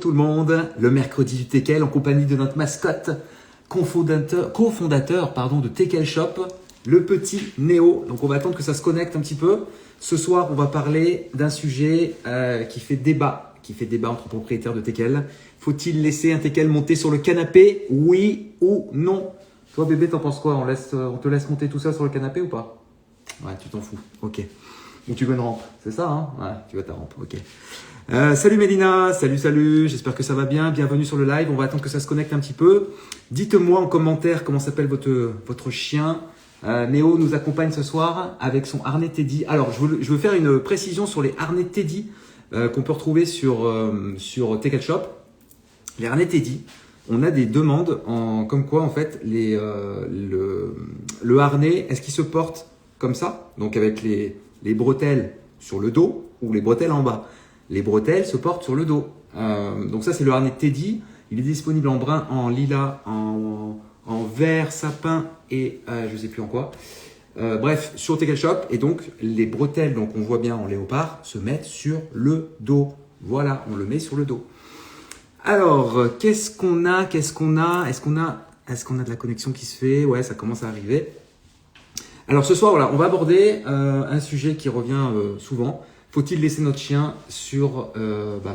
Tout le monde, le mercredi du Teckel en compagnie de notre mascotte, cofondateur de Teckel Shop, le petit Néo. Donc on va attendre que ça se connecte un petit peu. Ce soir, on va parler d'un sujet qui fait débat entre propriétaires de Teckel. Faut-il laisser un Teckel monter sur le canapé, oui ou non? Toi bébé, t'en penses quoi? On te laisse monter tout ça sur le canapé ou pas? Ouais, tu t'en fous, ok. Donc tu veux une rampe, c'est ça hein? Ouais, tu veux ta rampe, ok. Salut Mélina, salut, j'espère que ça va bien, bienvenue sur le live, on va attendre que ça se connecte un petit peu. Dites-moi en commentaire comment s'appelle votre chien. Néo nous accompagne ce soir avec son harnais Teddy. Alors je veux faire une précision sur les harnais Teddy qu'on peut retrouver sur Teckel Shop. Les harnais Teddy, on a des demandes comme quoi en fait le harnais, est-ce qu'il se porte comme ça, donc avec les bretelles sur le dos ou les bretelles en bas. Les bretelles se portent sur le dos. Donc ça, c'est le harnais Teddy. Il est disponible en brun, en lilas, en vert, sapin et je ne sais plus en quoi. Bref, sur Teckel Shop. Et donc, les bretelles, donc on voit bien en léopard, se mettent sur le dos. Voilà, on le met sur le dos. Alors, qu'est-ce qu'on a? Est-ce qu'on a de la connexion qui se fait? Ouais, ça commence à arriver. Alors ce soir, voilà, on va aborder un sujet qui revient souvent. Faut-il laisser notre chien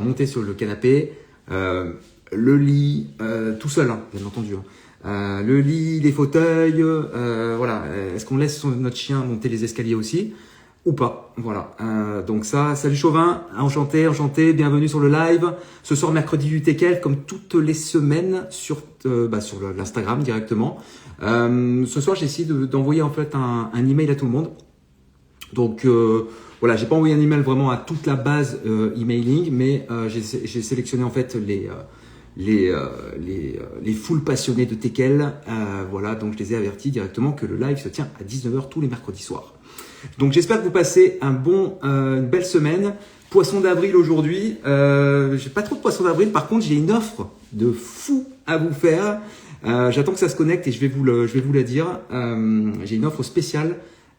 monter sur le canapé, le lit, tout seul, hein, bien entendu. Hein. Le lit, les fauteuils, voilà. Est-ce qu'on laisse notre chien monter les escaliers aussi ou pas? Voilà. Donc ça, salut Chauvin, enchanté, bienvenue sur le live. Ce soir, mercredi du Teckel, comme toutes les semaines sur l'Instagram directement. Ce soir, j'ai essayé d'envoyer en fait un email à tout le monde. Donc voilà, j'ai pas envoyé un email vraiment à toute la base emailing, mais j'ai sélectionné en fait les foules passionnées de Teckel. Voilà, donc je les ai avertis directement que le live se tient à 19h tous les mercredis soirs. Donc j'espère que vous passez une belle semaine. Poisson d'avril aujourd'hui. J'ai pas trop de poisson d'avril, par contre j'ai une offre de fou à vous faire. J'attends que ça se connecte et je vais vous la dire. J'ai une offre spéciale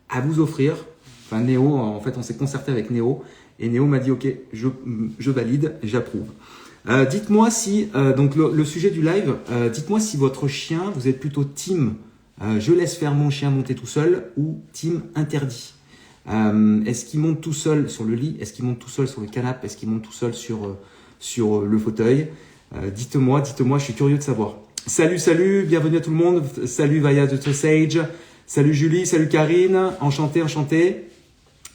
à vous offrir. Enfin, Néo, en fait, on s'est concerté avec Néo et Néo m'a dit ok, je valide, j'approuve. Dites-moi si, donc le sujet du live, dites-moi si votre chien, vous êtes plutôt team je laisse faire mon chien monter tout seul ou team interdit. Est-ce qu'il monte tout seul sur le lit? Est-ce qu'il monte tout seul sur le canapé? Est-ce qu'il monte tout seul sur le fauteuil? Dites-moi, je suis curieux de savoir. Salut, bienvenue à tout le monde. Salut Vaya de Sage. Salut Julie, salut Karine. Enchanté.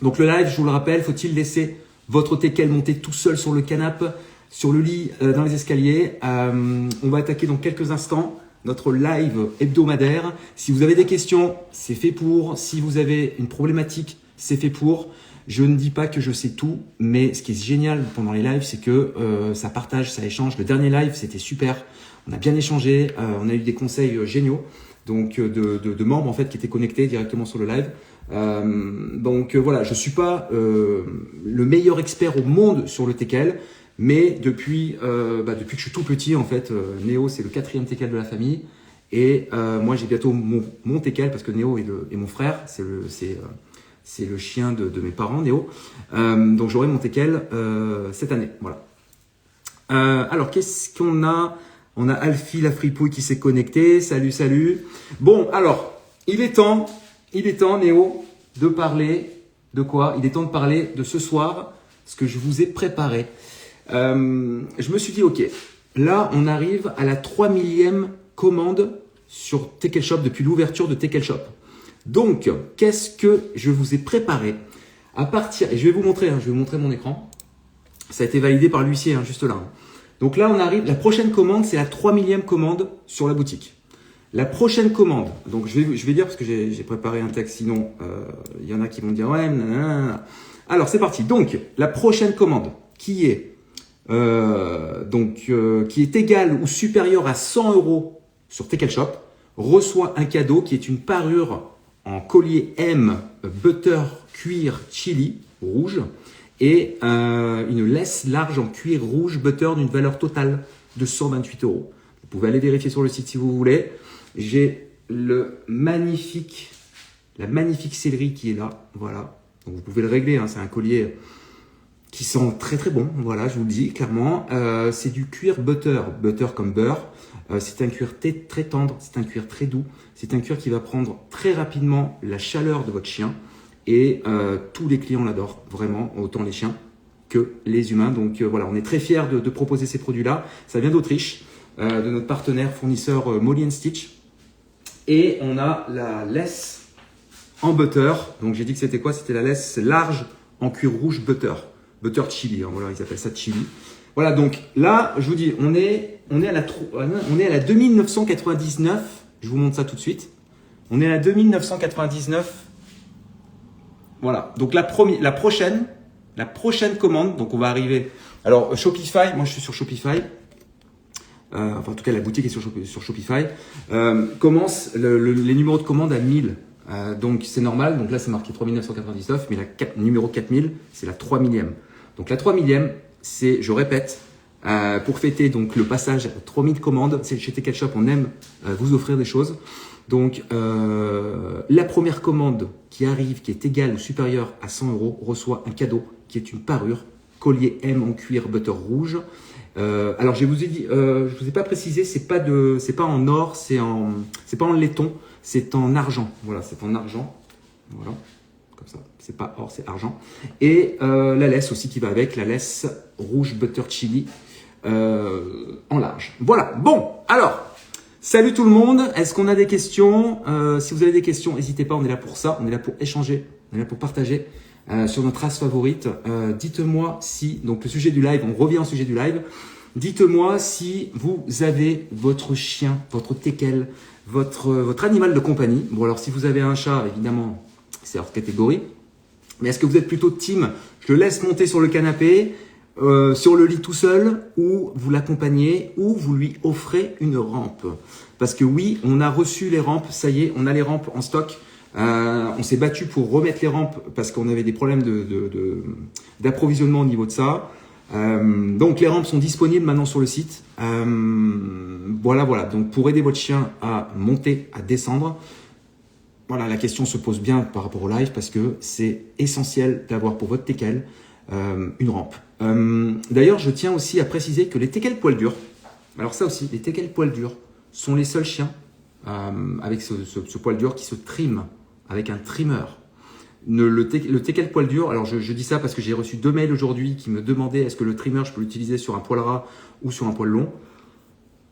Donc le live, je vous le rappelle, faut-il laisser votre Teckel monter tout seul sur le canapé, sur le lit, dans les escaliers? On va attaquer dans quelques instants notre live hebdomadaire. Si vous avez des questions, c'est fait pour. Si vous avez une problématique, c'est fait pour. Je ne dis pas que je sais tout, mais ce qui est génial pendant les lives, c'est que ça partage, ça échange. Le dernier live, c'était super. On a bien échangé, on a eu des conseils géniaux, donc de membres en fait qui étaient connectés directement sur le live. Voilà, je suis pas le meilleur expert au monde sur le Teckel, mais depuis que je suis tout petit en fait, Néo c'est le 4e Teckel de la famille et moi j'ai bientôt mon Teckel parce que Néo est mon frère, c'est le chien de mes parents, Néo. Donc j'aurai mon Teckel cette année, voilà. Alors qu'est-ce qu'on a? On a Alfie la fripouille qui s'est connectée. Salut. Bon, alors, il est temps, Néo, de parler de quoi? Il est temps de parler de ce soir, ce que je vous ai préparé. Je me suis dit, ok, là, on arrive à la 3000e commande sur Teckel Shop depuis l'ouverture de Teckel Shop. Donc, qu'est-ce que je vous ai préparé et je vais vous montrer, je vais vous montrer mon écran. Ça a été validé par l'huissier, juste là. Donc là, on arrive, la prochaine commande, c'est la 3000e commande sur la boutique. La prochaine commande, donc je vais dire parce que j'ai préparé un texte, sinon il y en a qui vont dire ouais, nanana. Alors c'est parti. Donc la prochaine commande qui est égale ou supérieure à 100 € sur Teckel Shop reçoit un cadeau qui est une parure en collier M butter cuir chili rouge. Et une laisse large en cuir rouge butter d'une valeur totale de 128 €. Vous pouvez aller vérifier sur le site si vous voulez. J'ai la magnifique sellerie qui est là. Voilà. Donc vous pouvez le régler. Hein, c'est un collier qui sent très très bon, voilà, je vous le dis clairement. C'est du cuir butter, butter comme beurre. C'est un cuir très tendre, c'est un cuir très doux. C'est un cuir qui va prendre très rapidement la chaleur de votre chien. Et tous les clients l'adorent, vraiment, autant les chiens que les humains. Donc voilà, on est très fiers de proposer ces produits-là. Ça vient d'Autriche, de notre partenaire fournisseur Molly & Stitch. Et on a la laisse en butter. Donc j'ai dit que c'était quoi? C'était la laisse large en cuir rouge butter. Butter chili, hein, voilà, ils appellent ça chili. Voilà, donc là, je vous dis, on est à la 2999. Je vous montre ça tout de suite. On est à la 2999. Voilà, donc la prochaine commande, donc on va arriver. Alors Shopify, moi je suis sur Shopify. Enfin en tout cas la boutique est sur Shopify. Commence les numéros de commande à 1000. Donc c'est normal, donc là c'est marqué 3999, mais numéro 4000, c'est la 3000e. Donc la 3000e, c'est, je répète, pour fêter donc le passage à 3000 commandes, c'est chez Teckel Shop, on aime vous offrir des choses. Donc la première commande qui arrive, qui est égale ou supérieure à 100 € reçoit un cadeau qui est une parure, collier M en cuir butter rouge. Alors je vous ai dit, je vous ai pas précisé, c'est pas en or, c'est pas en laiton, c'est en argent. Voilà, c'est en argent. Voilà, comme ça. C'est pas or, c'est argent. Et la laisse aussi qui va avec, la laisse rouge butter chili en large. Voilà. Bon, alors. Salut tout le monde, est-ce qu'on a des questions? Si vous avez des questions, n'hésitez pas, on est là pour ça, on est là pour échanger, on est là pour partager sur notre race favorite. Dites-moi si, donc le sujet du live, on revient au sujet du live, dites-moi si vous avez votre chien, votre teckel, votre animal de compagnie. Bon alors si vous avez un chat, évidemment, c'est hors catégorie, mais est-ce que vous êtes plutôt team, je le laisse monter sur le canapé, sur le lit tout seul, ou vous l'accompagnez, ou vous lui offrez une rampe. Parce que oui, on a reçu les rampes, ça y est, on a les rampes en stock. On s'est battu pour remettre les rampes parce qu'on avait des problèmes d'approvisionnement au niveau de ça. Donc les rampes sont disponibles maintenant sur le site. Voilà. Donc pour aider votre chien à monter, à descendre, voilà, la question se pose bien par rapport au live parce que c'est essentiel d'avoir pour votre teckel une rampe. D'ailleurs, je tiens aussi à préciser que les teckels poils durs, alors ça aussi, les teckels poils durs sont les seuls chiens avec ce poil dur qui se trime avec un trimmer. Le teckel poil dur, alors je dis ça parce que j'ai reçu 2 mails aujourd'hui qui me demandaient est-ce que le trimmer, je peux l'utiliser sur un poil ras ou sur un poil long.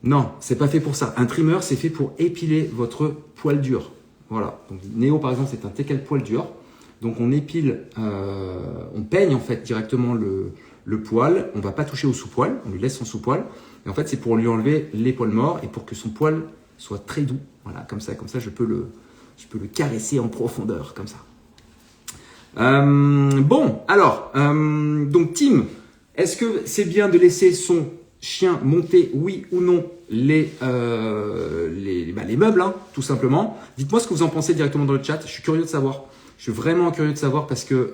Non, c'est pas fait pour ça. Un trimmer, c'est fait pour épiler votre poil dur. Voilà. Donc, Néo, par exemple, c'est un teckel poil dur. Donc on épile, on peigne en fait directement le poil, on va pas toucher au sous-poil, on lui laisse son sous-poil. Et en fait c'est pour lui enlever les poils morts et pour que son poil soit très doux. Voilà, comme ça je peux le caresser en profondeur, comme ça. Bon, alors, donc Tim, est-ce que c'est bien de laisser son chien monter, oui ou non, les meubles, hein, tout simplement. Dites-moi ce que vous en pensez directement dans le chat, je suis curieux de savoir. Je suis vraiment curieux de savoir parce que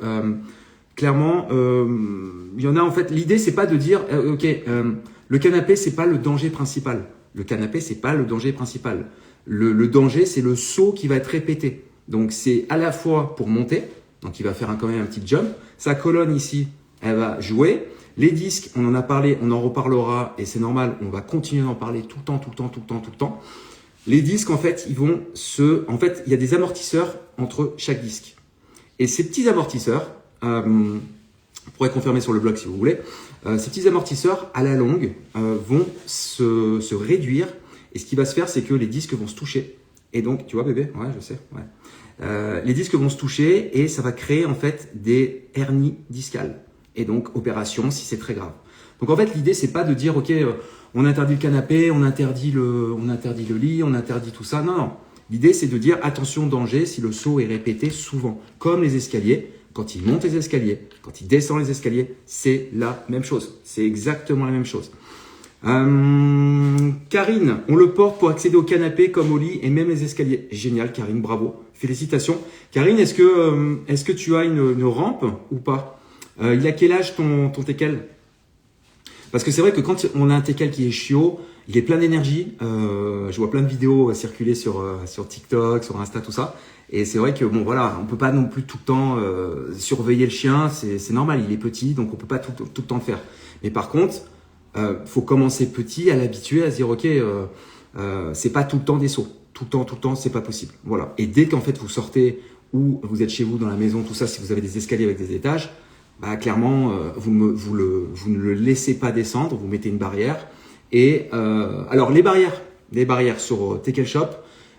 clairement, il y en a en fait. L'idée, c'est pas de dire, le canapé, c'est pas le danger principal. Le canapé, c'est pas le danger principal. Le danger, c'est le saut qui va être répété. Donc, c'est à la fois pour monter, donc il va faire quand même un petit jump. Sa colonne ici, elle va jouer. Les disques, on en a parlé, on en reparlera et c'est normal. On va continuer d'en parler tout le temps. Les disques, en fait, il y a des amortisseurs entre chaque disque. Et ces petits amortisseurs, vous pourrez confirmer sur le blog si vous voulez, ces petits amortisseurs, à la longue, vont se réduire. Et ce qui va se faire, c'est que les disques vont se toucher. Et donc, tu vois bébé? Ouais, je sais. Ouais. Les disques vont se toucher et ça va créer en fait des hernies discales. Et donc, opération si c'est très grave. Donc en fait, l'idée, c'est pas de dire, ok, on interdit le canapé, on interdit le lit, on interdit tout ça. Non. L'idée, c'est de dire attention danger si le saut est répété souvent. Comme les escaliers, quand il monte les escaliers, quand il descend les escaliers, c'est la même chose. C'est exactement la même chose. Karine, on le porte pour accéder au canapé comme au lit et même les escaliers. Génial, Karine, bravo. Félicitations. Karine, est-ce que tu as une rampe ou pas? Il a quel âge ton teckel? Parce que c'est vrai que quand on a un teckel qui est chiot, il est plein d'énergie. Je vois plein de vidéos circuler sur TikTok, sur Insta, tout ça. Et c'est vrai que bon voilà, on peut pas non plus tout le temps surveiller le chien. C'est normal, il est petit, donc on peut pas tout le temps le faire. Mais par contre, faut commencer petit, à l'habituer, à se dire ok, c'est pas tout le temps des sauts. Tout le temps, c'est pas possible. Voilà. Et dès qu'en fait vous sortez ou vous êtes chez vous dans la maison, tout ça, si vous avez des escaliers avec des étages, bah clairement vous ne le laissez pas descendre, vous mettez une barrière. Et alors les barrières sur Teckel Shop,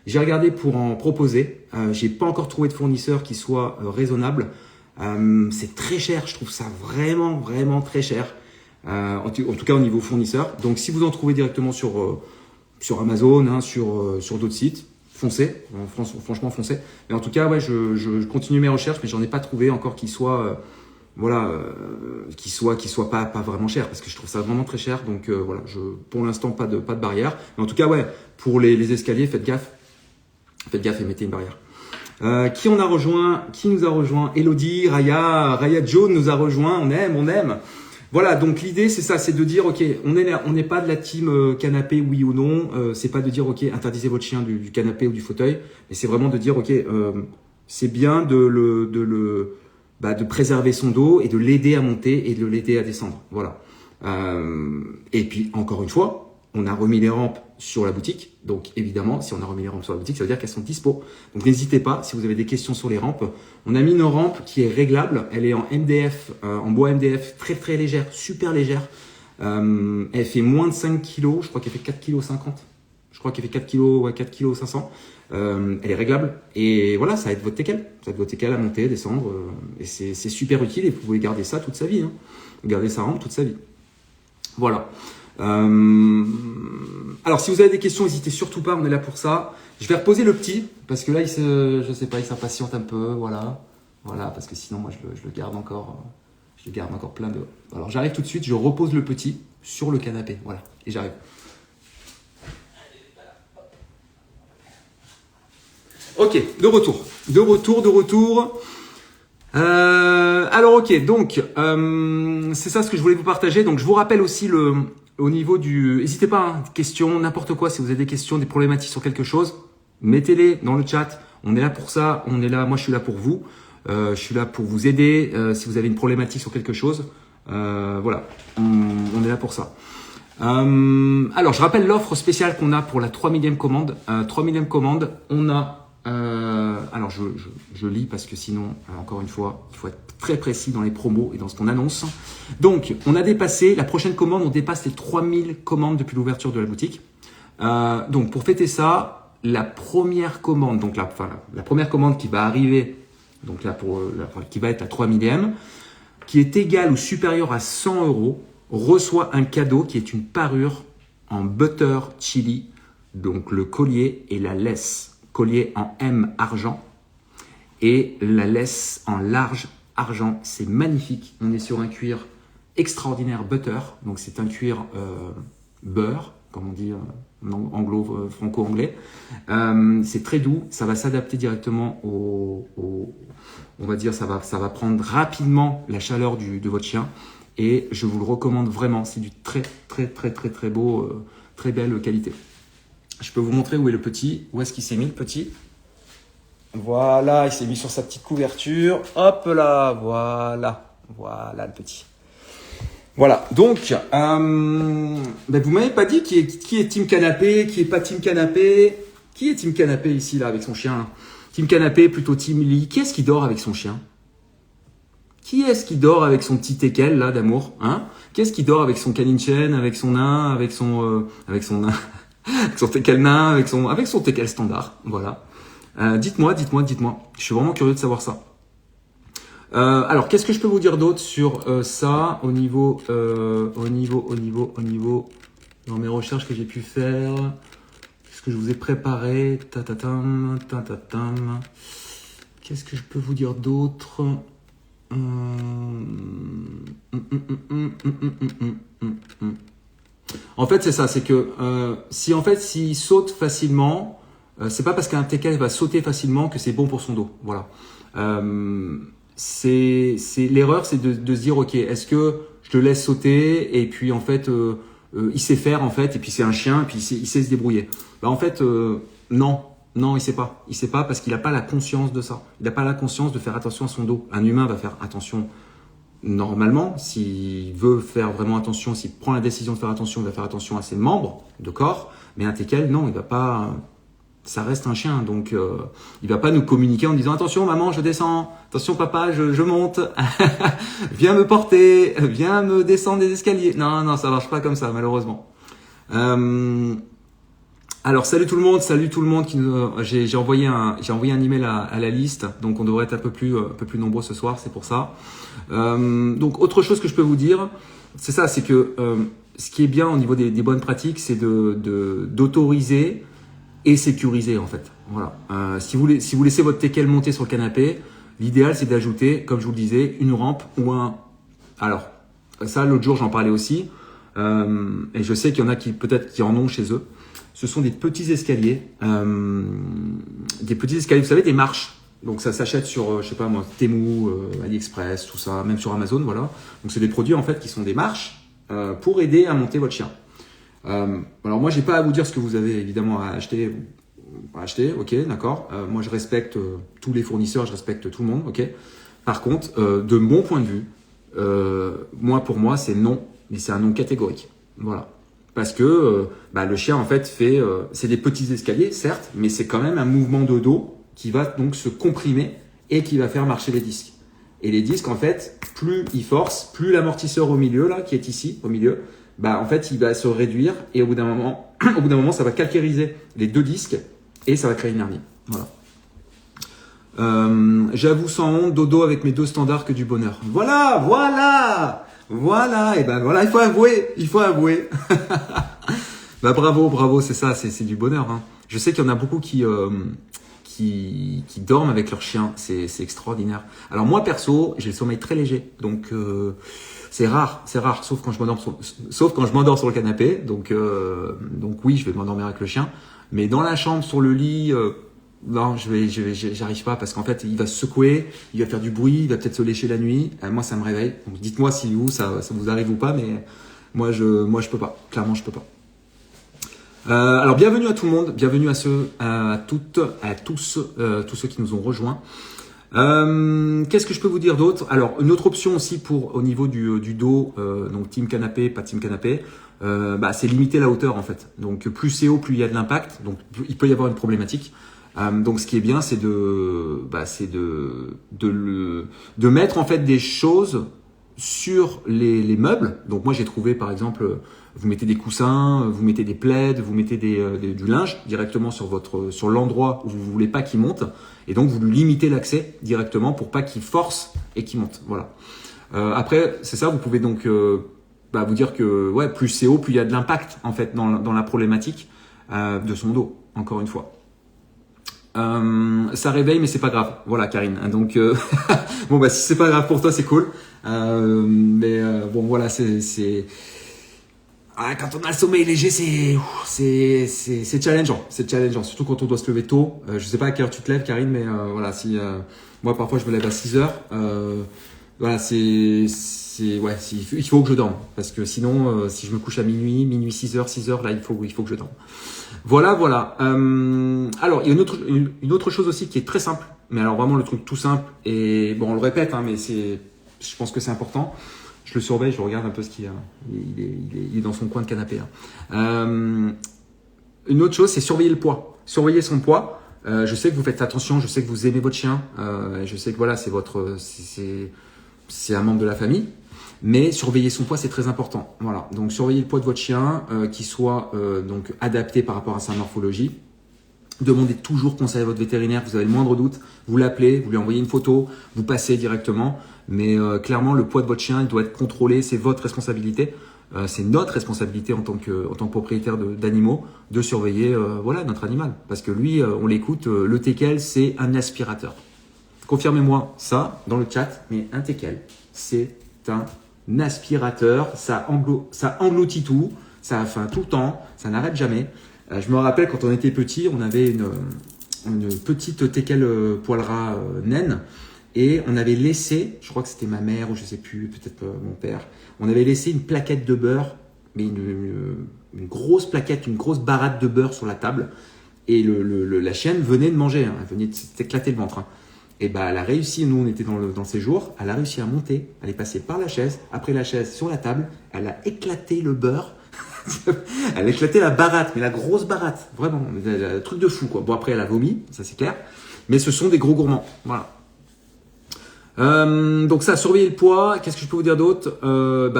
j'ai regardé pour en proposer. J'ai pas encore trouvé de fournisseur qui soit raisonnable. C'est très cher, je trouve ça vraiment très cher. En tout cas au niveau fournisseur. Donc si vous en trouvez directement sur Amazon, hein, sur d'autres sites, foncez. Franchement foncez. Mais en tout cas ouais, je continue mes recherches, mais j'en ai pas trouvé encore qui soit qui soit pas vraiment cher, parce que je trouve ça vraiment très cher. Donc voilà, pour l'instant pas de barrière. Mais en tout cas ouais, pour les escaliers, faites gaffe et mettez une barrière. Qui nous a rejoint? Elodie, Raya Joe nous a rejoint. On aime. Voilà, donc l'idée c'est ça, c'est de dire ok, on n'est pas de la team canapé oui ou non. C'est pas de dire ok, interdisez votre chien du canapé ou du fauteuil, mais c'est vraiment de dire ok, c'est bien de préserver son dos et de l'aider à monter et de l'aider à descendre. Voilà. Et puis encore une fois, on a remis les rampes sur la boutique. Donc évidemment, si on a remis les rampes sur la boutique, ça veut dire qu'elles sont dispo. Donc n'hésitez pas, si vous avez des questions sur les rampes. On a mis une rampe qui est réglable. Elle est en MDF, en bois MDF, très légère, super légère. Elle fait moins de 5 kg. Je crois qu'elle fait 4,50 kg. Je crois qu'elle fait 4,5 kg. Elle est réglable. Et voilà, ça aide votre teckel. Ça aide votre teckel à monter, descendre. Et c'est super utile. Et vous pouvez garder ça toute sa vie. Hein. Garder sa rampe toute sa vie. Voilà. Alors si vous avez des questions, n'hésitez surtout pas, on est là pour ça. Je vais reposer le petit parce que là je sais pas, il s'impatiente un peu, voilà, parce que sinon moi je le garde encore, plein de. Alors j'arrive tout de suite, je repose le petit sur le canapé, voilà, et j'arrive. Ok, de retour. Alors ok, donc c'est ça ce que je voulais vous partager. Donc je vous rappelle aussi au niveau du... N'hésitez pas, hein, questions, n'importe quoi. Si vous avez des questions, des problématiques sur quelque chose, mettez-les dans le chat. On est là pour ça. On est là. Moi, je suis là pour vous. Je suis là pour vous aider. Si vous avez une problématique sur quelque chose, voilà, on est là pour ça. Alors, je rappelle l'offre spéciale qu'on a pour la 3000e commande. 3000e commande, on a... alors, je lis parce que sinon, encore une fois, il faut être très précis dans les promos et dans ce qu'on annonce. Donc, on a dépassé, la prochaine commande, on dépasse les 3000 commandes depuis l'ouverture de la boutique. Donc, pour fêter ça, la première commande, donc la première commande qui va arriver, donc là qui va être la 3000e, qui est égale ou supérieure à 100 €, reçoit un cadeau qui est une parure en butter chili, donc le collier et la laisse. Collier en M argent et la laisse en large argent. C'est magnifique. On est sur un cuir extraordinaire butter. Donc c'est un cuir beurre, comme on dit franco-anglais. C'est très doux. Ça va s'adapter directement on va dire, ça va prendre rapidement la chaleur de votre chien. Et je vous le recommande vraiment. C'est du très beau, très belle qualité. Je peux vous montrer où est le petit. Où est-ce qu'il s'est mis le petit? Voilà, il s'est mis sur sa petite couverture. Hop là, voilà le petit. Voilà, donc, vous m'avez pas dit qui est team canapé, qui est pas team canapé. Qui est team canapé ici, là, avec son chien? Team canapé, plutôt team lit. Qui est-ce qui dort avec son chien? Qui est-ce qui dort avec son petit teckel, là, d'amour, hein? Qui est-ce qui dort avec son canine chaîne, avec son nain, avec son nain, avec son teckel nain, avec son teckel standard, voilà. Dites-moi. Je suis vraiment curieux de savoir ça. Alors, qu'est-ce que je peux vous dire d'autre sur ça au niveau dans mes recherches que j'ai pu faire? Qu'est-ce que je vous ai préparé? Qu'est-ce que je peux vous dire d'autre? En fait, c'est ça, c'est que s'il saute facilement, c'est pas parce qu'un teckel va sauter facilement que c'est bon pour son dos. Voilà. L'erreur, c'est de se dire, ok, est-ce que je le laisse sauter, et puis en fait, il sait faire en fait, et puis c'est un chien, et puis il sait se débrouiller. Bah en fait, non, il sait pas. Il sait pas parce qu'il n'a pas la conscience de ça. Il n'a pas la conscience de faire attention à son dos. Un humain va faire attention normalement, s'il veut faire vraiment attention, s'il prend la décision de faire attention, il va faire attention à ses membres de corps, mais un teckel, non, il va pas, ça reste un chien, donc il va pas nous communiquer en disant attention maman, je descends, attention papa, je monte, viens me porter, viens me descendre des escaliers. Non, ça marche pas comme ça, malheureusement. Alors salut tout le monde qui j'ai envoyé un email à la liste, donc on devrait être un peu plus nombreux ce soir, c'est pour ça. Donc autre chose que je peux vous dire, c'est ça, c'est que ce qui est bien au niveau des bonnes pratiques, c'est d'autoriser et sécuriser en fait. Voilà. Si vous laissez votre teckel monter sur le canapé, l'idéal c'est d'ajouter, comme je vous le disais, une rampe ou un. Alors ça, l'autre jour j'en parlais aussi, et je sais qu'il y en a qui peut-être qui en ont chez eux. Ce sont des petits escaliers, vous savez, des marches. Donc ça s'achète sur, je sais pas moi, Temu, AliExpress, tout ça, même sur Amazon, voilà. Donc c'est des produits en fait qui sont des marches pour aider à monter votre chien. Alors moi j'ai pas à vous dire ce que vous avez évidemment à acheter, ok, d'accord. Moi je respecte tous les fournisseurs, je respecte tout le monde, ok. Par contre, de mon point de vue, pour moi c'est non, mais c'est un non catégorique, voilà. Parce que le chien en fait c'est des petits escaliers certes, mais c'est quand même un mouvement de dos qui va donc se comprimer et qui va faire marcher les disques. Et les disques en fait, plus ils forcent, plus l'amortisseur au milieu là, qui est ici au milieu, en fait il va se réduire et au bout d'un moment, ça va calcariser les deux disques et ça va créer une hernie. Voilà. J'avoue sans honte, dodo avec mes 2 standards que du bonheur. Voilà, et voilà, il faut avouer. Bravo, c'est ça, c'est du bonheur. Hein. Je sais qu'il y en a beaucoup qui dorment avec leur chien, c'est extraordinaire. Alors moi perso, j'ai le sommeil très léger, donc c'est rare, sauf quand je m'endors sur le canapé. Donc oui, je vais m'endormir avec le chien, mais dans la chambre, sur le lit. Non, j'arrive pas parce qu'en fait, il va se secouer, il va faire du bruit, il va peut-être se lécher la nuit. Moi, ça me réveille. Donc, dites-moi si ça vous arrive ou pas, mais moi, je peux pas. Clairement, je peux pas. Alors, bienvenue à tout le monde, bienvenue à tous ceux qui nous ont rejoints. Qu'est-ce que je peux vous dire d'autre? Alors, une autre option aussi au niveau du dos, donc team canapé, pas team canapé, c'est limiter la hauteur en fait. Donc, plus c'est haut, plus il y a de l'impact. Donc, il peut y avoir une problématique. Donc, ce qui est bien, c'est de mettre en fait des choses sur les meubles. Donc, moi, j'ai trouvé, par exemple, vous mettez des coussins, vous mettez des plaids, vous mettez du linge directement sur l'endroit où vous voulez pas qu'il monte. Et donc, vous lui limitez l'accès directement pour pas qu'il force et qu'il monte. Voilà. Après, c'est ça, vous pouvez donc vous dire que plus c'est haut, plus il y a de l'impact en fait dans la problématique de son dos. Encore une fois. Ça réveille, mais c'est pas grave. Voilà, Karine. Donc, si c'est pas grave pour toi, c'est cool. Voilà, quand on a le sommeil léger, c'est challengeant. C'est challengeant, surtout quand on doit se lever tôt. Je sais pas à quelle heure tu te lèves, Karine, mais moi parfois je me lève à 6 heures. Il faut que je dorme parce que sinon, si je me couche à minuit 6 heures, là, il faut que je dorme. Voilà. Alors, il y a une autre chose aussi qui est très simple, mais alors vraiment le truc tout simple, et bon, on le répète, hein, mais je pense que c'est important. Je le surveille, je regarde un peu ce qu'il y a. Il est dans son coin de canapé. Hein. Une autre chose, c'est surveiller le poids. Surveiller son poids. Je sais que vous faites attention, je sais que vous aimez votre chien, je sais que voilà, c'est un membre de la famille. Mais surveiller son poids, c'est très important. Voilà. Donc, surveiller le poids de votre chien, qui soit donc adapté par rapport à sa morphologie. Demandez toujours conseil à votre vétérinaire. Vous avez le moindre doute, vous l'appelez, vous lui envoyez une photo, vous passez directement. Mais clairement, le poids de votre chien, il doit être contrôlé. C'est votre responsabilité. C'est notre responsabilité en tant que propriétaire d'animaux de surveiller notre animal. Parce que lui, on l'écoute. Le teckel, c'est un aspirateur. Confirmez-moi ça dans le chat. Mais un teckel, c'est un aspirateur, ça engloutit tout, ça fait tout le temps, ça n'arrête jamais. Je me rappelle quand on était petit, on avait une petite teckel poil ras naine et on avait laissé, je crois que c'était ma mère ou je sais plus, peut-être mon père, on avait laissé une plaquette de beurre, mais une grosse plaquette, une grosse baratte de beurre sur la table, et la chienne venait de manger, hein, elle venait de s'éclater le ventre. Hein. Et bah, elle a réussi, nous on était dans le séjour, elle a réussi à monter, elle est passée par la chaise, après la chaise sur la table, elle a éclaté le beurre, elle a éclaté la baratte, mais la grosse baratte, vraiment, un truc de fou quoi. Bon après elle a vomi, ça c'est clair, mais ce sont des gros gourmands, voilà. Donc ça, surveiller le poids. Qu'est-ce que je peux vous dire d'autre?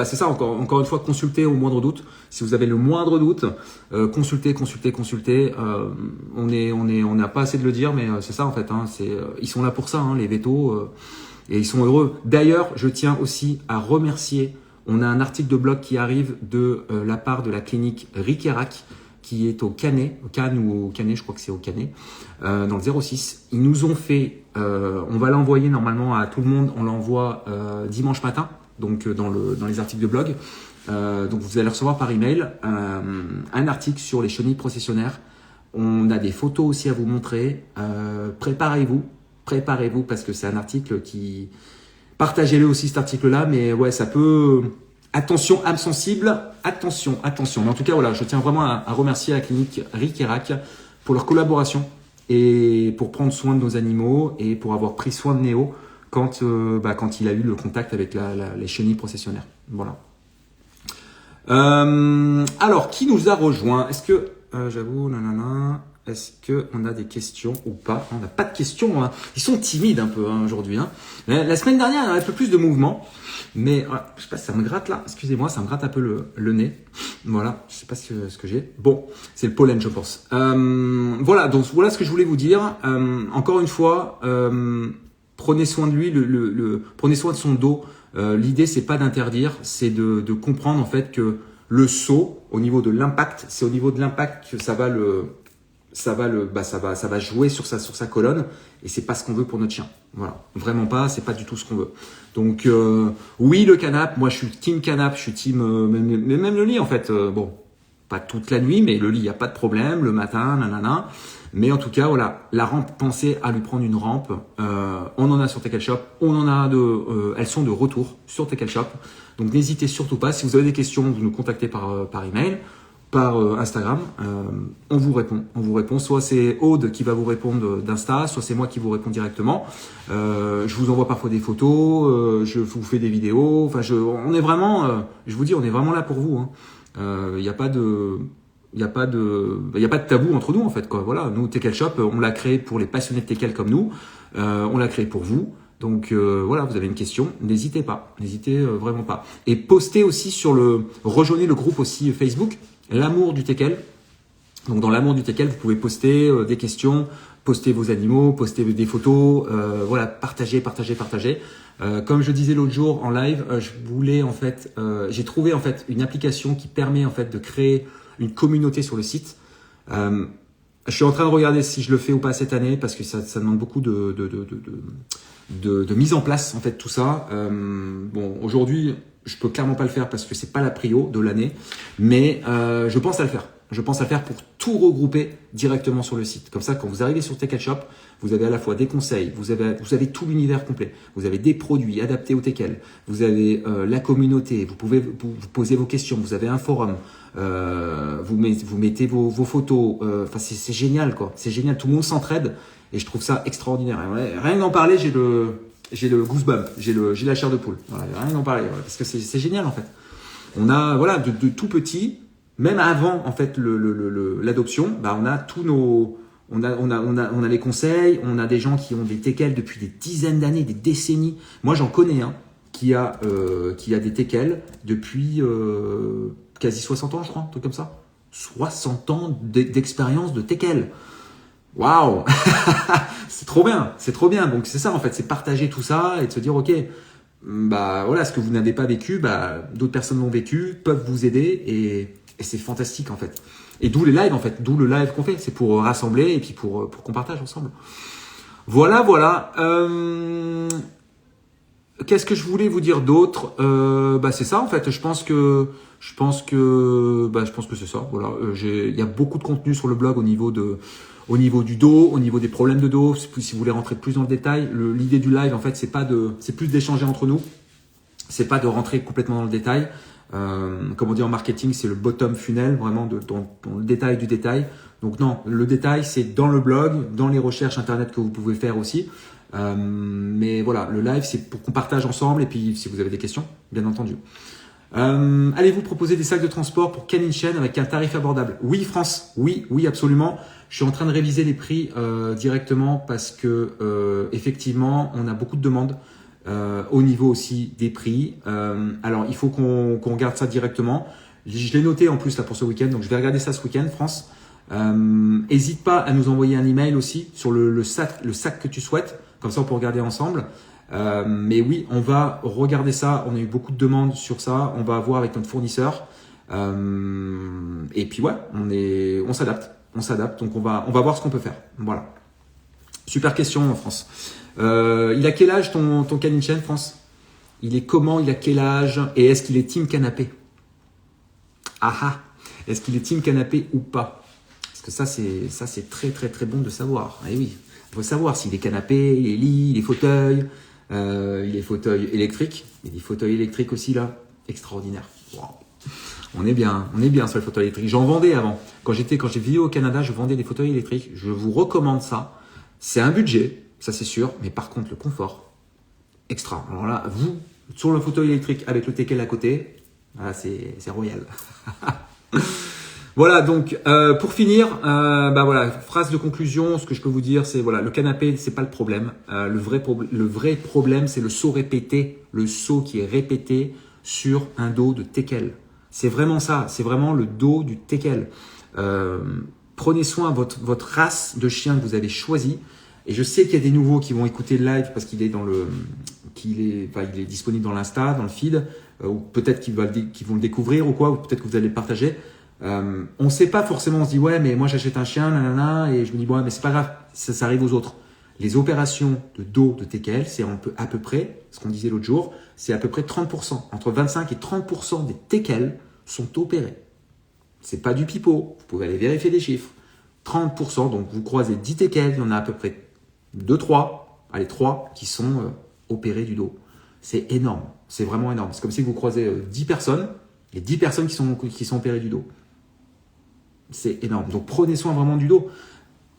C'est ça, encore une fois, consultez au moindre doute. Si vous avez le moindre doute, consultez. On n'a pas assez de le dire, mais c'est ça en fait. Hein, ils sont là pour ça, hein, les vétos, et ils sont heureux. D'ailleurs, je tiens aussi à remercier. On a un article de blog qui arrive de la part de la clinique Riquerac, qui est au Canet, au Cannes ou au Canet, je crois que c'est au Canet, dans le 06. Ils nous ont fait, on va l'envoyer normalement à tout le monde, on l'envoie dimanche matin, donc dans les articles de blog. Donc vous allez recevoir par email un article sur les chenilles processionnaires. On a des photos aussi à vous montrer. Préparez-vous parce que c'est un article qui... Partagez-le aussi cet article-là, mais ouais, ça peut... Attention, âme sensible, attention. Mais en tout cas, voilà, je tiens vraiment à remercier la clinique Riquerac pour leur collaboration et pour prendre soin de nos animaux et pour avoir pris soin de Néo quand il a eu le contact avec les chenilles processionnaires. Voilà. Alors, qui nous a rejoint? Est-ce que, j'avoue, est-ce qu'on a des questions ou pas? On n'a pas de questions. Hein. Ils sont timides un peu hein, aujourd'hui. Hein. La semaine dernière, il y avait un peu plus de mouvement. Mais je sais pas si ça me gratte là. Excusez-moi, ça me gratte un peu le nez. Voilà, je sais pas ce que j'ai. Bon, c'est le pollen, je pense. Voilà, donc voilà ce que je voulais vous dire. Encore une fois, prenez soin de lui, prenez soin de son dos. L'idée, c'est pas d'interdire, c'est de comprendre en fait que le saut, au niveau de l'impact, c'est au niveau de l'impact que ça va jouer sur sa colonne et c'est pas ce qu'on veut pour notre chien. Voilà, vraiment pas, c'est pas du tout ce qu'on veut. Donc oui, le canap, moi je suis team canap, je suis team même le lit en fait. Bon, pas toute la nuit, mais le lit, il y a pas de problème, le matin, nanana. Mais en tout cas, voilà, la rampe, pensez à lui prendre une rampe. On en a sur Tech Shop, on en a elles sont de retour sur Tech Shop. Donc n'hésitez surtout pas. Si vous avez des questions, vous nous contactez par email, par Instagram. On vous répond. Soit c'est Aude qui va vous répondre d'Insta, soit c'est moi qui vous réponds directement. Je vous envoie parfois des photos, je vous fais des vidéos. Enfin, on est vraiment, je vous dis, on est vraiment là pour vous. Il n'y a pas de tabou entre nous en fait quoi. Voilà, nous Teckel Shop, on l'a créé pour les passionnés de Teckel comme nous. On l'a créé pour vous. Donc voilà, vous avez une question, n'hésitez vraiment pas. Et postez aussi rejoignez le groupe aussi Facebook, l'amour du Teckel. Donc dans l'amour du Teckel, vous pouvez poster des questions, poster vos animaux, poster des photos, voilà, partagez. Comme je disais l'autre jour en live, j'ai trouvé en fait une application qui permet en fait de créer une communauté sur le site. Je suis en train de regarder si je le fais ou pas cette année parce que ça demande beaucoup de mise en place en fait tout ça. Bon, aujourd'hui, je peux clairement pas le faire parce que c'est pas la prio de l'année, mais je pense à le faire. Je pense à le faire pour tout regrouper directement sur le site. Comme ça, quand vous arrivez sur Teckel Shop, vous avez à la fois des conseils, vous avez tout l'univers complet. Vous avez des produits adaptés au Teckel, vous avez la communauté, vous pouvez vous poser vos questions, vous avez un forum, vous mettez vos photos. Enfin, c'est génial quoi. C'est génial. Tout le monde s'entraide et je trouve ça extraordinaire. Rien que d'en parler, j'ai le goosebump, j'ai la chair de poule. Voilà, rien d'en parler parce que c'est génial en fait. On a voilà de tout petit. Même avant en fait l'adoption, on a tous on a les conseils, on a des gens qui ont des Teckel depuis des dizaines d'années, des décennies. Moi j'en connais un qui a des Teckel depuis quasi 60 ans je crois, un truc comme ça. 60 ans d'expérience de Teckel. Waouh. C'est trop bien. Donc c'est ça en fait, c'est partager tout ça et de se dire ok, voilà, ce que vous n'avez pas vécu, d'autres personnes l'ont vécu, peuvent vous aider et c'est fantastique en fait. Et d'où les lives en fait, d'où le live qu'on fait. C'est pour rassembler et puis pour qu'on partage ensemble. Voilà. Qu'est-ce que je voulais vous dire d'autre? C'est ça en fait. Je pense que c'est ça. Voilà. Il y a beaucoup de contenu sur le blog au niveau du dos, au niveau des problèmes de dos. Si vous voulez rentrer plus dans le détail, l'idée du live en fait, c'est plus d'échanger entre nous. C'est pas de rentrer complètement dans le détail. Comme on dit en marketing, c'est le bottom funnel, vraiment dans le détail du détail. Donc non, le détail c'est dans le blog, dans les recherches internet que vous pouvez faire aussi. Mais voilà, le live c'est pour qu'on partage ensemble et puis si vous avez des questions, bien entendu. Allez-vous proposer des sacs de transport pour Canine Chain avec un tarif abordable? Oui France, oui absolument. Je suis en train de réviser les prix directement parce que effectivement on a beaucoup de demandes au niveau aussi des prix. Alors il faut qu'on regarde ça directement. Je l'ai noté en plus là pour ce week-end, donc je vais regarder ça ce week-end France. N'hésite pas à nous envoyer un email aussi sur le sac que tu souhaites. Comme ça, on peut regarder ensemble. Mais oui, on va regarder ça. On a eu beaucoup de demandes sur ça. On va voir avec notre fournisseur. Et puis ouais, on s'adapte. Donc on va voir ce qu'on peut faire. Voilà. Super question, France. Il a quel âge ton Canine Chain, France? Il est comment? Il a quel âge? Et est-ce qu'il est team canapé? Est-ce qu'il est team canapé ou pas? Parce que ça c'est très très très bon de savoir. Eh oui. Il faut savoir s'il est canapé, il est lit, il est fauteuil, il est fauteuil électrique. Il y a des fauteuils électriques aussi là, extraordinaire. Wow. On est bien sur les fauteuils électriques. J'en vendais avant. Quand j'ai vécu au Canada, je vendais des fauteuils électriques. Je vous recommande ça. C'est un budget, ça c'est sûr, mais par contre le confort, extra. Alors là, vous, sur le fauteuil électrique avec le teckel à côté, voilà, c'est royal. Voilà, donc pour finir, voilà, phrase de conclusion, ce que je peux vous dire, c'est voilà, le canapé, c'est pas le problème. Le vrai problème, c'est le saut répété, le saut qui est répété sur un dos de teckel. C'est vraiment ça, c'est vraiment le dos du teckel. Prenez soin de votre race de chien que vous avez choisi. Et je sais qu'il y a des nouveaux qui vont écouter le live parce qu'il est il est disponible dans l'Insta, dans le feed, ou peut-être qu'ils vont le découvrir ou quoi, ou peut-être que vous allez le partager. On ne sait pas forcément, on se dit ouais mais moi j'achète un chien nanana, et je me dis ouais mais c'est pas grave, ça arrive aux autres. Les opérations de dos de teckel, c'est à peu près ce qu'on disait l'autre jour, c'est à peu près 30%, entre 25 et 30% des teckels sont opérés. C'est pas du pipeau, vous pouvez aller vérifier les chiffres. 30%, donc vous croisez 10 teckels, il y en a à peu près 3 qui sont opérés du dos. C'est énorme, c'est vraiment énorme. C'est comme si vous croisez 10 personnes, et 10 personnes qui sont opérées du dos. C'est énorme. Donc prenez soin vraiment du dos.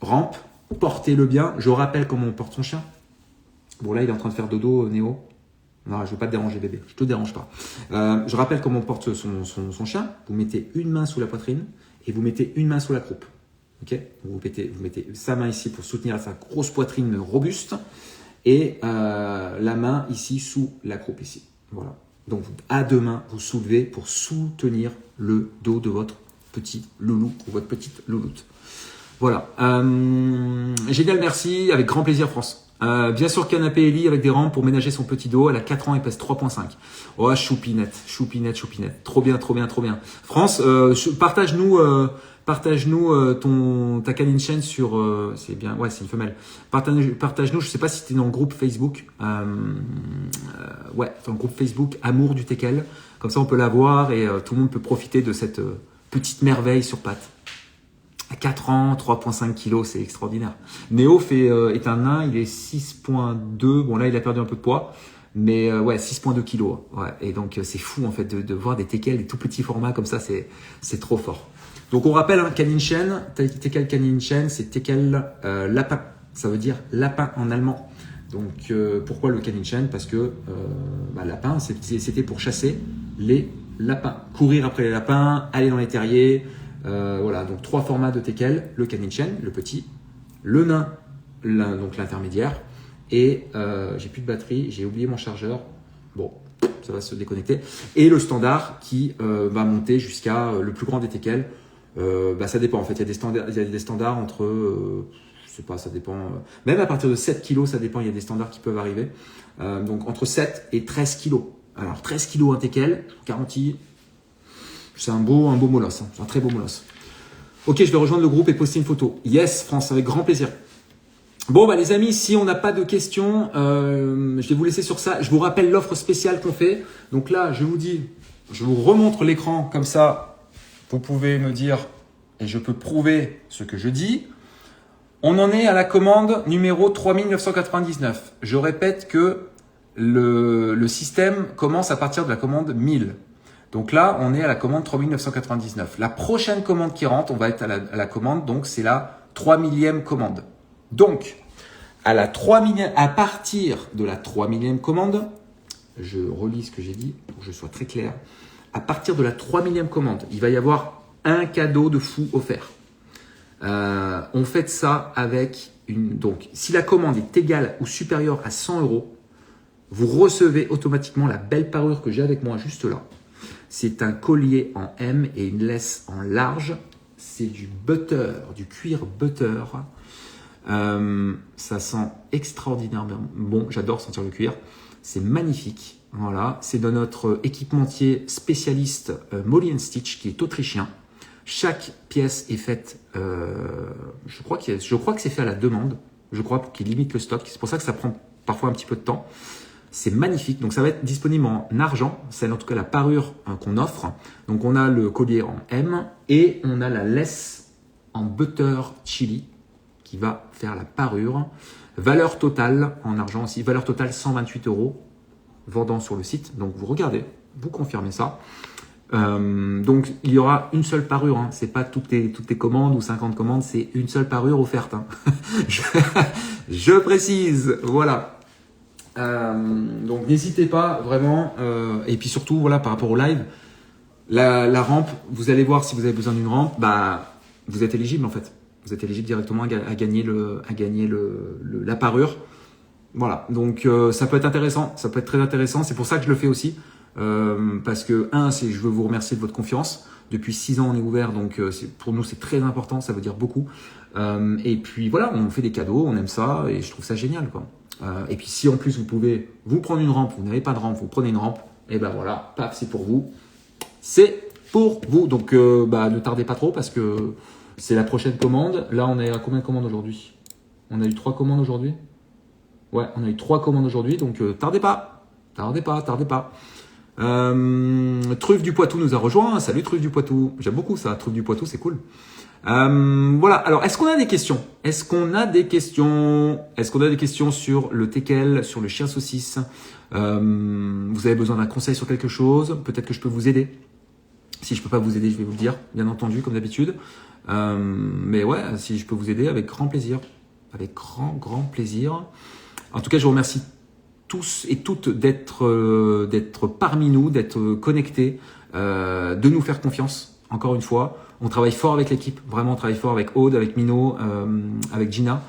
Rampe, portez-le bien. Je rappelle comment on porte son chien. Bon là il est en train de faire dodo, Néo. Non, je ne veux pas te déranger bébé, je te dérange pas. Je rappelle comment on porte son chien. Vous mettez une main sous la poitrine et vous mettez une main sous la croupe. Okay, vous mettez sa main ici pour soutenir sa grosse poitrine robuste et la main ici sous la croupe ici. Voilà. Donc à deux mains, vous soulevez pour soutenir le dos de votre petit loulou ou votre petite louloute. Voilà. Génial, merci. Avec grand plaisir, France. Bien sûr, canapé et lit avec des rampes pour ménager son petit dos. Elle a 4 ans, elle pèse 3,5. Oh, choupinette. Trop bien. France, partage-nous ta Canine Chain sur... c'est bien, ouais, c'est une femelle. Partage-nous, je sais pas si tu es dans le groupe Facebook. Ouais, dans le groupe Facebook Amour du Teckel. Comme ça, on peut la voir et tout le monde peut profiter de cette petite merveille sur pattes. À 4 ans, 3,5 kilos, c'est extraordinaire. Néo est un nain, il est 6,2. Bon, là, il a perdu un peu de poids. Mais ouais, 6,2 kilos. Ouais. Et donc, c'est fou, en fait, de voir des teckels, des tout petits formats comme ça, c'est trop fort. Donc, on rappelle, hein, Canine Chain, teckel Canine Chain, c'est teckel lapin. Ça veut dire lapin en allemand. Donc, pourquoi le Canine Chain? Parce que lapin, c'était pour chasser les lapins. Courir après les lapins, aller dans les terriers. Voilà, donc 3 formats de teckel, le Canine Chain, le petit, le nain, donc l'intermédiaire, et j'ai plus de batterie, j'ai oublié mon chargeur, bon, ça va se déconnecter, et le standard qui va monter jusqu'à le plus grand des teckels. Ça dépend en fait, il y a des standards entre, je sais pas, ça dépend, même à partir de 7 kg, ça dépend, il y a des standards qui peuvent arriver, donc entre 7 et 13 kg. Alors 13 kg un teckel, je vous garantis. C'est un beau molosse, hein. C'est un très beau molosse. Ok, je vais rejoindre le groupe et poster une photo. Yes, France, avec grand plaisir. Bon, bah les amis, si on n'a pas de questions, je vais vous laisser sur ça. Je vous rappelle l'offre spéciale qu'on fait. Donc là, je vous remontre l'écran comme ça. Vous pouvez me dire et je peux prouver ce que je dis. On en est à la commande numéro 3999. Je répète que le système commence à partir de la commande 1000. Donc là, on est à la commande 3999. La prochaine commande qui rentre, on va être à la commande, donc c'est la 3000e commande. Donc, à partir de la 3000e commande, je relis ce que j'ai dit pour que je sois très clair. À partir de la 3000e commande, il va y avoir un cadeau de fou offert. On fait ça avec donc, si la commande est égale ou supérieure à 100 €, vous recevez automatiquement la belle parure que j'ai avec moi juste là. C'est un collier en M et une laisse en large. C'est du butter, du cuir butter. Ça sent extraordinairement bon. J'adore sentir le cuir. C'est magnifique. Voilà. C'est de notre équipementier spécialiste Molly & Stitch qui est autrichien. Chaque pièce est faite, je crois que c'est fait à la demande. Je crois pour qu'il limite le stock. C'est pour ça que ça prend parfois un petit peu de temps. C'est magnifique. Donc, ça va être disponible en argent. C'est en tout cas la parure qu'on offre. Donc, on a le collier en M et on a la laisse en butter chili qui va faire la parure. Valeur totale en argent aussi. Valeur totale 128 €. Vendant sur le site. Donc, vous regardez, vous confirmez ça. Donc, il y aura une seule parure. C'est pas toutes tes commandes ou 50 commandes. C'est une seule parure offerte. Je précise. Voilà. Donc n'hésitez pas vraiment et puis surtout voilà par rapport au live la rampe, vous allez voir si vous avez besoin d'une rampe, bah vous êtes éligible en fait, vous êtes éligible directement à gagner la parure, voilà. Donc ça peut être intéressant, ça peut être très intéressant, c'est pour ça que je le fais aussi parce que je veux vous remercier de votre confiance. Depuis 6 ans on est ouvert, donc pour nous c'est très important, ça veut dire beaucoup et puis voilà, on fait des cadeaux, on aime ça et je trouve ça génial quoi. Et puis si en plus vous pouvez vous prendre une rampe, vous n'avez pas de rampe, vous prenez une rampe, et ben voilà, paf, c'est pour vous. C'est pour vous. Donc ne tardez pas trop parce que c'est la prochaine commande. Là on est à combien de commandes aujourd'hui? On a eu 3 commandes aujourd'hui. Ouais, on a eu 3 commandes aujourd'hui, donc tardez pas. Truffe du Poitou nous a rejoint. Salut Truffe du Poitou. J'aime beaucoup ça, Truffe du Poitou, c'est cool. Voilà, alors est-ce qu'on a des questions? Est-ce qu'on a des questions sur le teckel, sur le chien saucisse? Vous avez besoin d'un conseil sur quelque chose? Peut-être que je peux vous aider. Si je peux pas vous aider, je vais vous le dire, bien entendu, comme d'habitude. Mais ouais, si je peux vous aider, avec grand plaisir. Avec grand plaisir. En tout cas, je vous remercie tous et toutes d'être parmi nous, d'être connectés, de nous faire confiance, encore une fois. On travaille fort avec l'équipe, vraiment on travaille fort avec Aude, avec Mino, avec Gina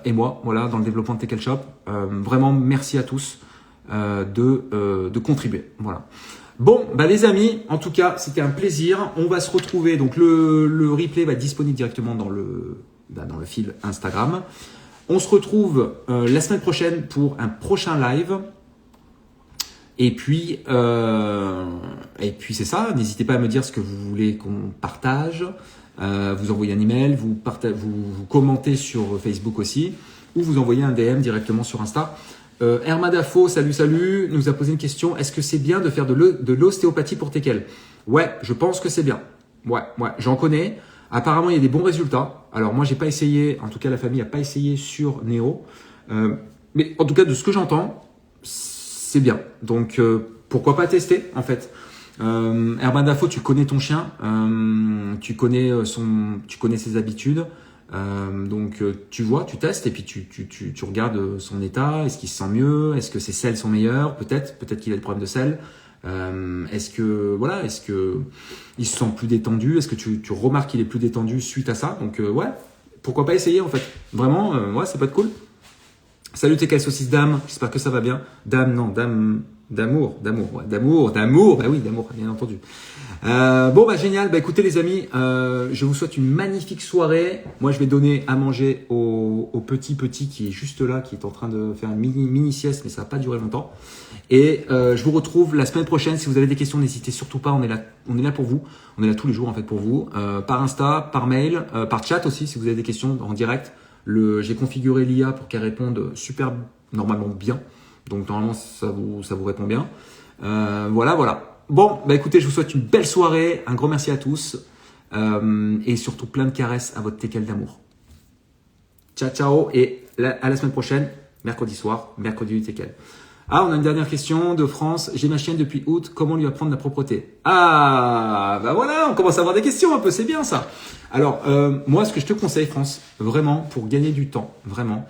et moi, voilà, dans le développement de Teckel Shop. Vraiment merci à tous de contribuer. Voilà. Bon, bah les amis, en tout cas, c'était un plaisir. On va se retrouver, donc le replay va être disponible directement dans le fil Instagram. On se retrouve la semaine prochaine pour un prochain live. Et puis c'est ça. N'hésitez pas à me dire ce que vous voulez qu'on partage. Vous envoyez un email, vous commentez sur Facebook aussi, ou vous envoyez un DM directement sur Insta. Hermadafo, salut, nous a posé une question. Est-ce que c'est bien de faire de l'ostéopathie pour Teckel? Ouais, je pense que c'est bien. Ouais, j'en connais. Apparemment, il y a des bons résultats. Alors moi, j'ai pas essayé. En tout cas, la famille n'a pas essayé sur Néo. Mais en tout cas, de ce que j'entends, c'est bien. Donc, pourquoi pas tester, en fait. Hermadafo, tu connais ton chien, tu connais ses habitudes. Donc, tu vois, tu testes et puis tu regardes son état. Est-ce qu'il se sent mieux? Est-ce que ses selles sont meilleures? Peut-être qu'il a des problèmes de selles. Est-ce que il se sent plus détendu? Est-ce que tu remarques qu'il est plus détendu suite à ça? Donc, ouais, pourquoi pas essayer, en fait. Vraiment, ouais, ça peut être cool. Salut Teckel Saucisse Dame, j'espère que ça va bien. D'amour, bah oui, d'amour, bien entendu. Bon, bah génial, bah écoutez les amis, je vous souhaite une magnifique soirée. Moi, je vais donner à manger au petit qui est juste là, qui est en train de faire une mini sieste, mais ça va pas durer longtemps. Et je vous retrouve la semaine prochaine. Si vous avez des questions, n'hésitez surtout pas, on est là pour vous. On est là tous les jours en fait pour vous, par Insta, par mail, par chat aussi, si vous avez des questions en direct. J'ai configuré l'IA pour qu'elle réponde super, normalement bien. Donc normalement ça vous répond bien. Voilà. Bon, bah écoutez, je vous souhaite une belle soirée, un grand merci à tous et surtout plein de caresses à votre teckel d'amour. Ciao et à la semaine prochaine, mercredi soir, mercredi du teckel. Ah, on a une dernière question de France. J'ai ma chienne depuis août, comment lui apprendre la propreté? Ah, bah voilà, on commence à avoir des questions un peu, c'est bien ça. Alors, moi, ce que je te conseille, France, vraiment, pour gagner du temps, vraiment,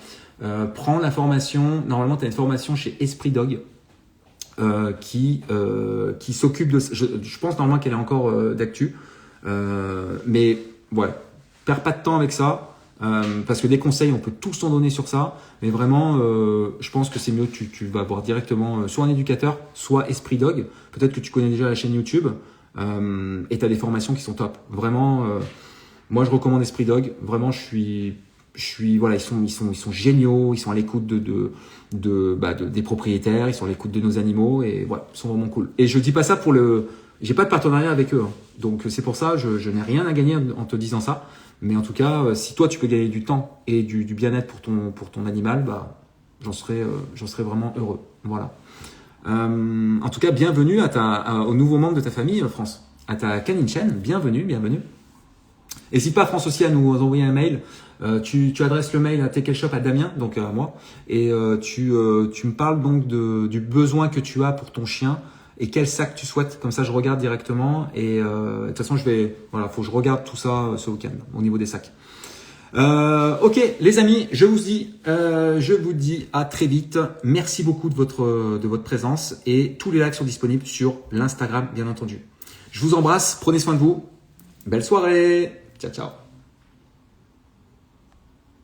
prends la formation. Normalement, tu as une formation chez Esprit Dog qui s'occupe de... Je pense normalement qu'elle est encore d'actu. Mais ouais, perds pas de temps avec ça. Parce que des conseils, on peut tous t'en donner sur ça, mais vraiment, je pense que c'est mieux, tu vas voir directement soit un éducateur, soit Esprit Dog. Peut-être que tu connais déjà la chaîne YouTube et tu as des formations qui sont top. Vraiment, moi je recommande Esprit Dog. Vraiment, voilà, ils sont géniaux, ils sont à l'écoute des propriétaires, ils sont à l'écoute de nos animaux et voilà, ils sont vraiment cool. Et je dis pas ça j'ai pas de partenariat avec eux, hein. Donc c'est pour ça, je n'ai rien à gagner en te disant ça. Mais en tout cas, si toi tu peux gagner du temps et du bien-être pour ton animal, bah j'en serais vraiment heureux. Voilà. En tout cas, bienvenue au nouveau membre de ta famille, France, à ta canine chaîne. Bienvenue. N'hésite pas, France, aussi à nous envoyer un mail. Tu adresses le mail à TeckelShop à Damien, donc à moi, et tu me parles donc du besoin que tu as pour ton chien. Et quel sac tu souhaites, comme ça je regarde directement et de toute façon faut que je regarde tout ça ce week-end au niveau des sacs. Ok les amis, je vous dis à très vite. Merci beaucoup de votre présence et tous les likes sont disponibles sur l'Instagram bien entendu. Je vous embrasse, prenez soin de vous, belle soirée, ciao.